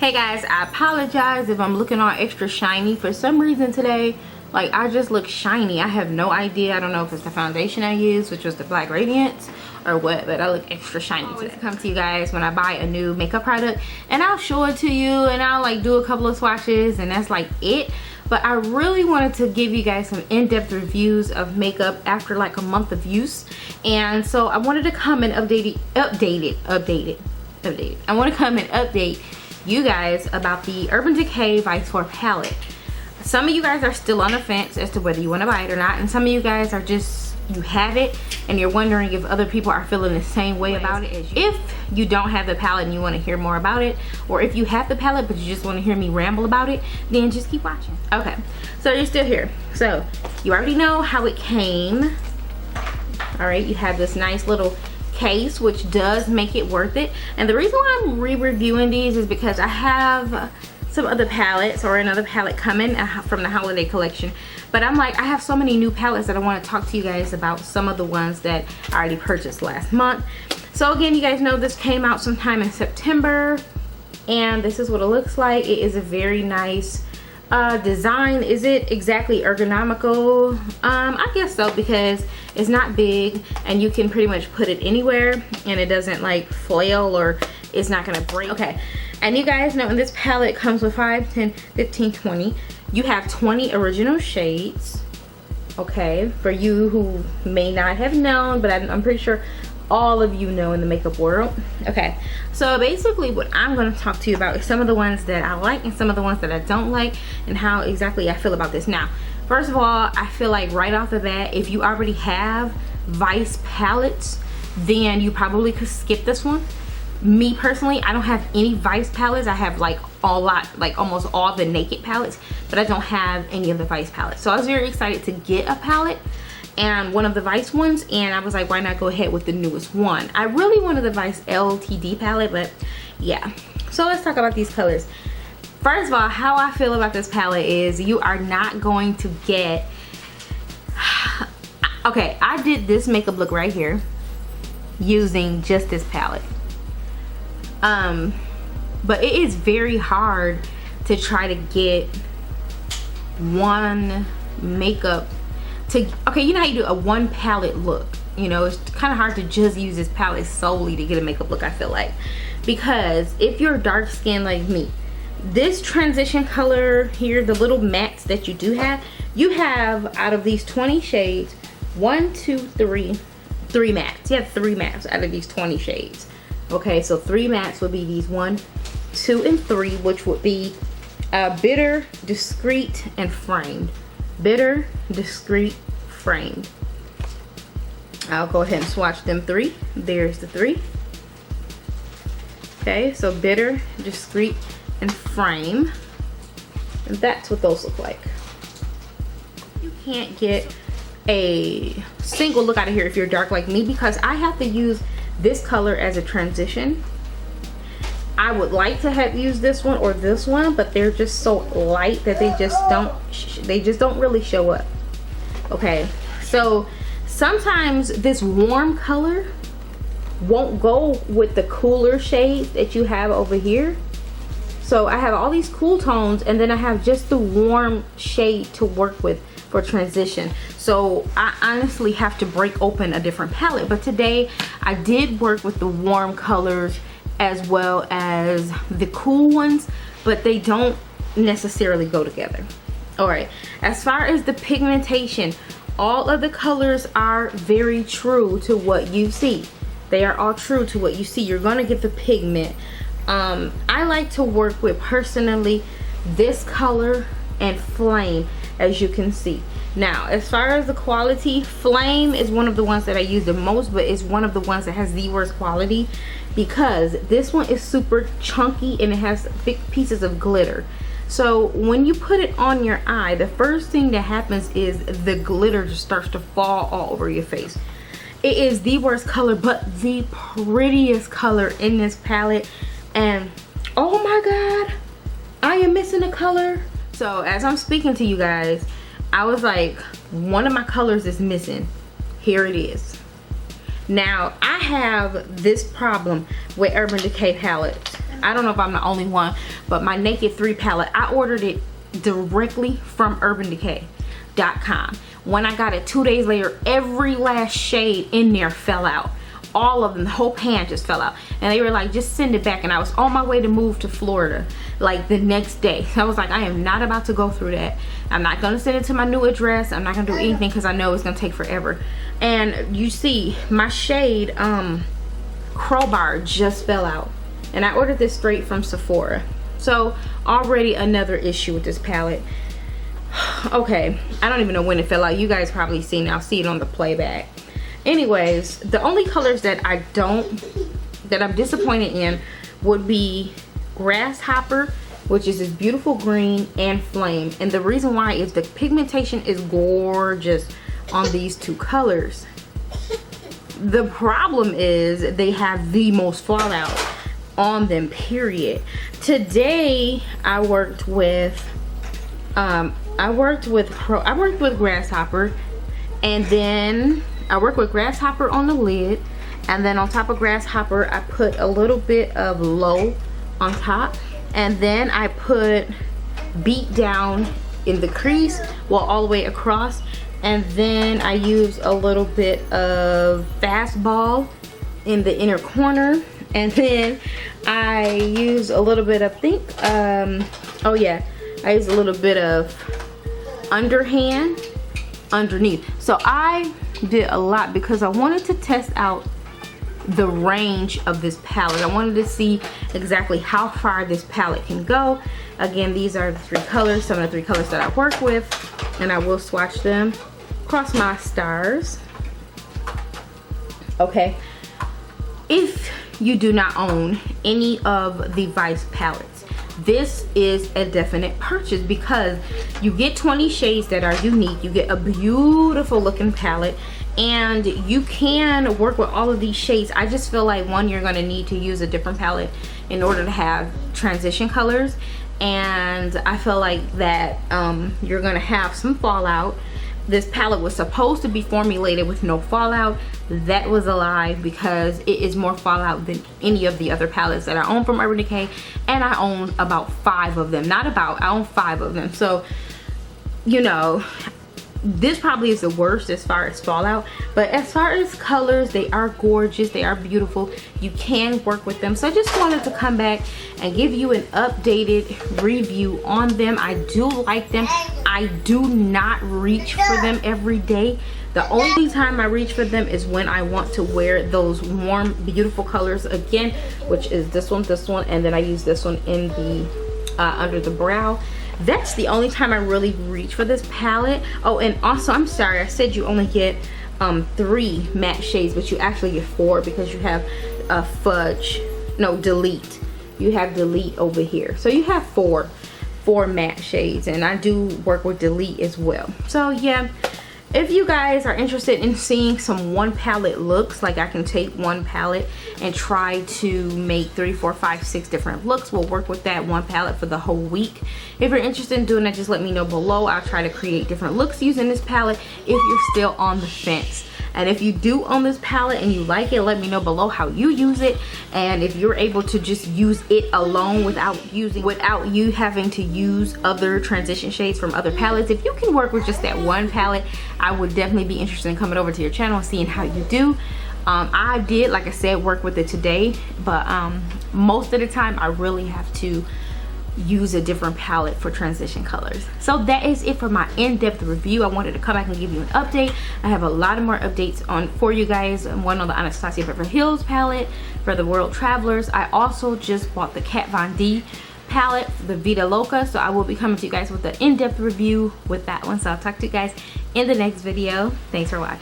Hey guys, I apologize if I'm looking all extra shiny. For some reason today, like, I just look shiny. I have no idea. I don't know if it's the foundation I used, which was the Black Radiance, or what, but I look extra shiny today. I come to you guys when I buy a new makeup product, and I'll show it to you, and I'll like do a couple of swatches, and that's like it. But I really wanted to give you guys some in-depth reviews of makeup after like a month of use, and so I wanted to come and update it. I want to come and update you guys about the Urban Decay Vice 4 palette. Some of you guys are still on the fence as to whether you want to buy it or not, and some of you guys are just, you have it and you're wondering if other people are feeling the same way about it as you. If you don't have the palette and you want to hear more about it, or if you have the palette but you just want to hear me ramble about it, then just keep watching. Okay, so you're still here. So you already know how it came. All right, you have this nice little case, which does make it worth it. And the reason why I'm re-reviewing these is because I have some other palettes, or another palette coming from the holiday collection, but I'm like, I have so many new palettes that I want to talk to you guys about. Some of the ones that I already purchased last month. So again, you guys know this came out sometime in September, and this is what it looks like. It is a very nice design. Is it exactly ergonomical? I guess so, because it's not big and you can pretty much put it anywhere and it doesn't like flail, or it's not gonna break. Okay, and you guys know in this palette comes with 5, 10, 15, 20. You have 20 original shades. Okay, for you who may not have known, but I'm pretty sure all of you know in the makeup world. Okay, so basically what I'm going to talk to you about is some of the ones that I like and some of the ones that I don't like, and how exactly I feel about this. Now, first of all, I feel like right off the bat, if you already have Vice palettes, then you probably could skip this one. Me personally, I don't have any Vice palettes. I have like almost all the Naked palettes, but I don't have any of the Vice palettes. So I was very excited to get a palette, and one of the Vice ones, and I was like, why not go ahead with the newest one? I really wanted the Vice LTD palette, but yeah. So let's talk about these colors. First of all, how I feel about this palette is you are not going to get, okay, I did this makeup look right here using just this palette. But it is very hard to try to get one makeup to, okay, you know how you do a one palette look, you know, it's kind of hard to just use this palette solely to get a makeup look, I feel like. Because if you're dark skinned like me, this transition color here, the little mattes that you do have, you have out of these 20 shades, 1, 2, 3 mattes. You have 3 mattes out of these 20 shades. Okay, so 3 mattes would be these 1, 2, and 3, which would be bitter, discreet, and framed. Bitter, discreet, framed. I'll go ahead and swatch them 3. There's the 3. Okay, so bitter, discreet, and frame. And that's what those look like. You can't get a single look out of here if you're dark like me, because I have to use this color as a transition. I would like to have used this one or this one, but they're just so light that they just don't really show up. Okay, so sometimes this warm color won't go with the cooler shades that you have over here. So I have all these cool tones, and then I have just the warm shade to work with for transition. So I honestly have to break open a different palette, but today I did work with the warm colors as well as the cool ones, but they don't necessarily go together. All right, as far as the pigmentation, all of the colors are very true to what you see. They are all true to what you see. You're gonna get the pigment. I like to work with, personally, this color and Flame, as you can see. Now, as far as the quality, Flame is one of the ones that I use the most, but it's one of the ones that has the worst quality, because this one is super chunky and it has big pieces of glitter. So when you put it on your eye, the first thing that happens is the glitter just starts to fall all over your face. It is the worst color, but the prettiest color in this palette. And oh my god, I am missing a color. So as I'm speaking to you guys, I was like, one of my colors is missing. Here it is. Now, I have this problem with Urban Decay palettes. I don't know if I'm the only one, but my Naked 3 palette, I ordered it directly from urbandecay.com. When I got it 2 days later, every last shade in there fell out. All of them, the whole pan just fell out. And they were like, just send it back. And I was on my way to move to Florida like the next day. I was like, I am not about to go through that. I'm not gonna send it to my new address. I'm not gonna do anything because I know it's gonna take forever. And you see my shade Crowbar just fell out. And I ordered this straight from Sephora. So already another issue with this palette. Okay, I don't even know when it fell out. You guys probably seen it. I'll see it on the playback. Anyways, the only colors that I'm disappointed in would be Grasshopper, which is this beautiful green, and Flame. And the reason why is the pigmentation is gorgeous on these two colors. The problem is they have the most fallout on them, period. Today I worked with Grasshopper, and then I work with Grasshopper on the lid, and then on top of Grasshopper I put a little bit of Low on top, and then I put Beat Down in the crease, well, all the way across, and then I use a little bit of Fastball in the inner corner, and then I use a little bit of oh yeah, I use a little bit of Underhand underneath. So I did a lot because I wanted to test out the range of this palette. I wanted to see exactly how far this palette can go. Again, these are the three colors, some of the three colors that I work with, and I will swatch them. Cross my stars. Okay, if you do not own any of the Vice palettes, this is a definite purchase because you get 20 shades that are unique. You get a beautiful looking palette, and you can work with all of these shades. I just feel like, one, you're going to need to use a different palette in order to have transition colors, and I feel like that you're going to have some fallout. This palette was supposed to be formulated with no fallout. That was a lie, because it is more fallout than any of the other palettes that I own from Urban Decay, and I own about 5 of them. I own 5 of them. So, you know, this probably is the worst as far as fallout, but as far as colors, they are gorgeous, they are beautiful, you can work with them. So I just wanted to come back and give you an updated review on them. I do like them. I do not reach for them every day. The only time I reach for them is when I want to wear those warm, beautiful colors again, which is this one, and then I use this one in the under the brow. That's the only time I really reach for this palette. Oh, and also, I'm sorry, I said you only get 3 matte shades, but you actually get 4 because you have Delete. You have Delete over here. So you have 4 matte shades, and I do work with Delete as well. So yeah, if you guys are interested in seeing some one palette looks, like I can take one palette and try to make 3, 4, 5, 6 different looks, we'll work with that one palette for the whole week. If you're interested in doing that, just let me know below. I'll try to create different looks using this palette if you're still on the fence. And if you do own this palette and you like it, let me know below how you use it, and if you're able to just use it alone without you having to use other transition shades from other palettes. If you can work with just that one palette, I would definitely be interested in coming over to your channel and seeing how you do. I did, like I said, work with it today, but most of the time I really have to use a different palette for transition colors. So that is it for my in-depth review. I wanted to come back and give you an update. I have a lot of more updates for you guys. One on the Anastasia Beverly Hills palette for the World Travelers. I also just bought the Kat Von D palette, the Vida Loca, so I will be coming to you guys with an in-depth review with that one. So I'll talk to you guys in the next video. Thanks for watching.